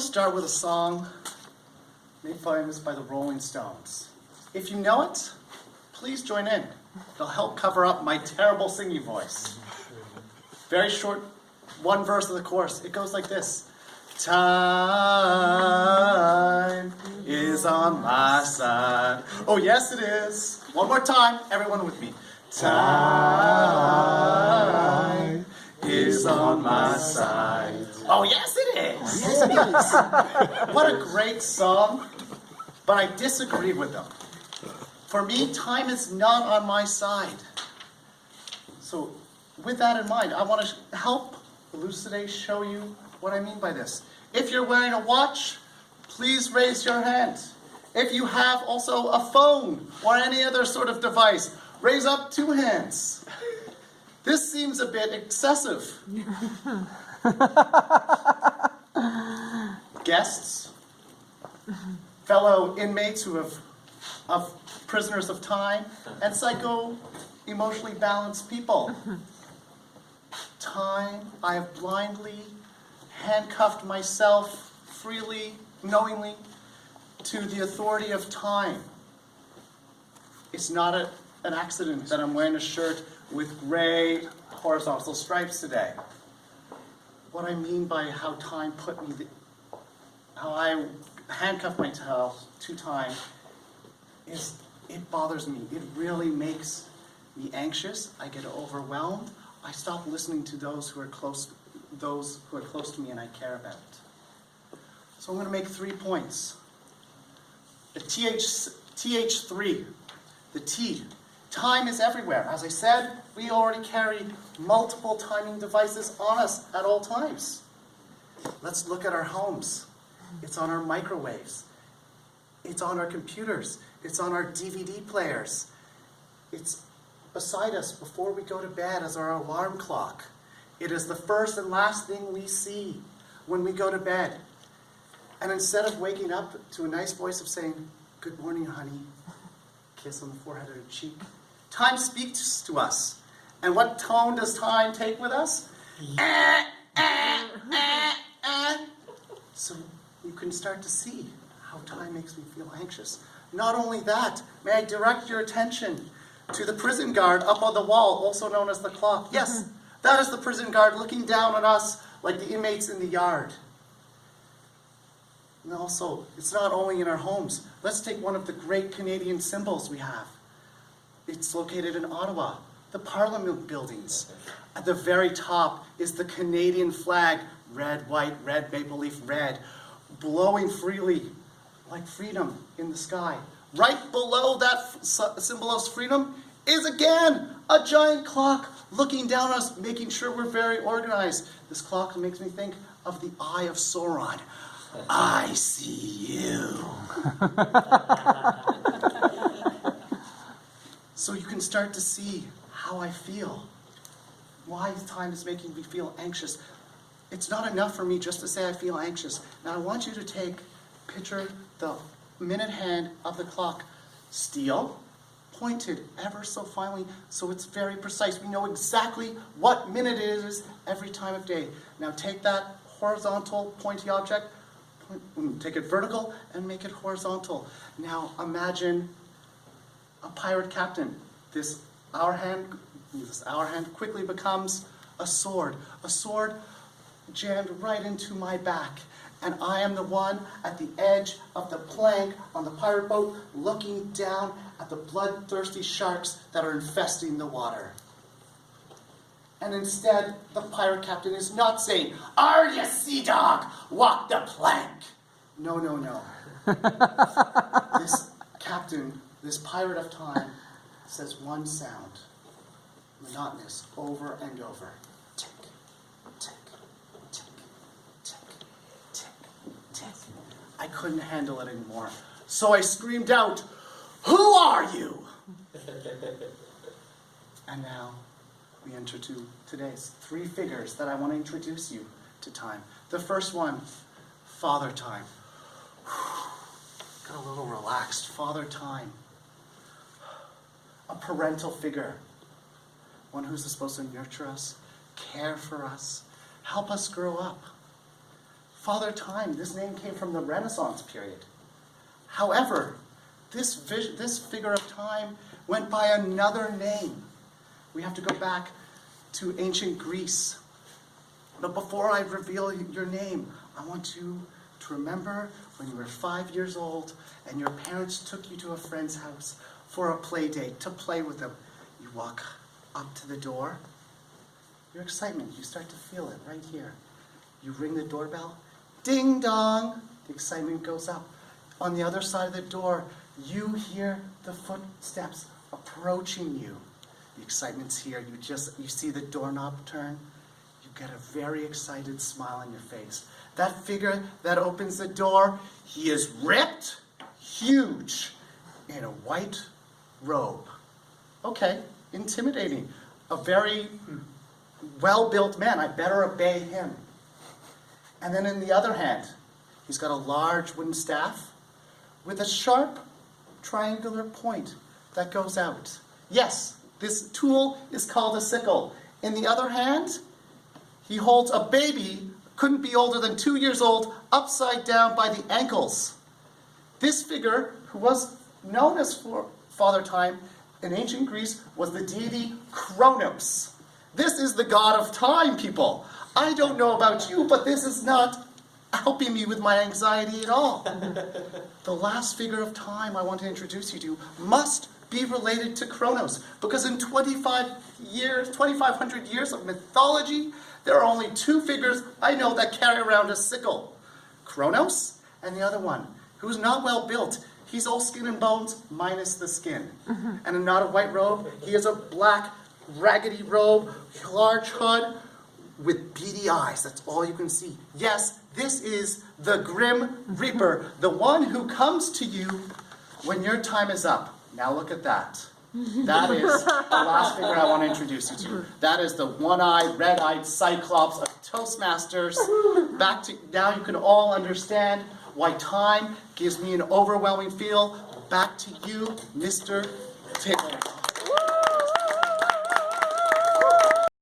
start with a song made famous by the Rolling Stones. If you know it, please join in. It'll help cover up my terrible singing voice. Very short, one verse of the chorus. It goes like this. Time is on my side. Oh, yes, it is. One more time, everyone with me. Time is on my side. Oh, yes, it is. Yes, it is. What a great song. But I disagree with them. For me, time is not on my side. So, with that in mind, I want to help elucidate, show you what I mean by this. If you're wearing a watch, please raise your hand. If you have also a phone or any other sort of device, raise up 2 hands. This seems a bit excessive. Guests, fellow inmates who have prisoners of time, and psycho-emotionally balanced people. Time, I have blindly handcuffed myself freely, knowingly, to the authority of time. It's not an accident that I'm wearing a shirt with gray horizontal stripes today. What I mean by how time put me, how I handcuff myself to time, is it bothers me. It really makes me anxious. I get overwhelmed. I stop listening to those who are close to me and I care about. So I'm going to make 3 points. The TH3, the T. Time is everywhere. As I said, we already carry multiple timing devices on us at all times. Let's look at our homes. It's on our microwaves. It's on our computers. It's on our DVD players. It's beside us before we go to bed as our alarm clock. It is the first and last thing we see when we go to bed. And instead of waking up to a nice voice of saying, "Good morning, honey," kiss on the forehead or the cheek, time speaks to us. And what tone does time take with us? So you can start to see how time makes me feel anxious. Not only that, may I direct your attention to the prison guard up on the wall, also known as the clock. Yes, that is the prison guard looking down on us like the inmates in the yard. And also, it's not only in our homes. Let's take one of the great Canadian symbols we have. It's located in Ottawa, the Parliament buildings. At the very top is the Canadian flag, red, white, red, maple leaf, red, blowing freely like freedom in the sky. Right below that symbol of freedom is again a giant clock looking down on us, making sure we're very organized. This clock makes me think of the Eye of Sauron. I see you. So you can start to see how I feel. Why time is making me feel anxious. It's not enough for me just to say I feel anxious. Now I want you to picture the minute hand of the clock. Steel, pointed ever so finely, so it's very precise. We know exactly what minute it is every time of day. Now take that horizontal pointy object, take it vertical and make it horizontal. Now imagine a pirate captain. This hour hand quickly becomes a sword jammed right into my back. And I am the one at the edge of the plank on the pirate boat looking down at the bloodthirsty sharks that are infesting the water. And instead, the pirate captain is not saying, "Arya, sea dog, walk the plank." No, no, no. This captain, this pirate of time, says one sound, monotonous, over and over. Tick, tick, tick, tick, tick, tick. I couldn't handle it anymore. So I screamed out, "Who are you?" And now we enter to today's 3 figures that I want to introduce you to time. The first one, Father Time. Got a little relaxed. Father Time. A parental figure. One who's supposed to nurture us, care for us, help us grow up. Father Time, this name came from the Renaissance period. However, this figure of time went by another name. We have to go back to ancient Greece. But before I reveal your name, I want you to remember when you were 5 years old and your parents took you to a friend's house for a play date to play with them. You walk up to the door. Your excitement, you start to feel it right here. You ring the doorbell. Ding dong! The excitement goes up. On the other side of the door, you hear the footsteps approaching you. The excitement's here. You see the doorknob turn. You get a very excited smile on your face. That figure that opens the door, he is ripped, huge, in a white robe. Okay, intimidating. A very well-built man. I better obey him. And then in the other hand, he's got a large wooden staff with a sharp triangular point that goes out. Yes, this tool is called a sickle. In the other hand, he holds a baby, couldn't be older than 2 years old, upside down by the ankles. This figure, who was known as Father Time in ancient Greece, was the deity Kronos. This is the god of time, people. I don't know about you, but this is not helping me with my anxiety at all. The last figure of time I want to introduce you to must be related to Kronos, because in 2,500 years of mythology, there are only two figures I know that carry around a sickle. Kronos and the other one, who's not well built. He's all skin and bones, minus the skin. And not a white robe. He has a black, raggedy robe, large hood, with beady eyes. That's all you can see. Yes, this is the Grim Reaper, the one who comes to you when your time is up. Now look at that. That is the last figure I want to introduce you to. That is the one-eyed, red-eyed Cyclops of Toastmasters. Now you can all understand why time gives me an overwhelming feel. Back to you, Mr. Taylor.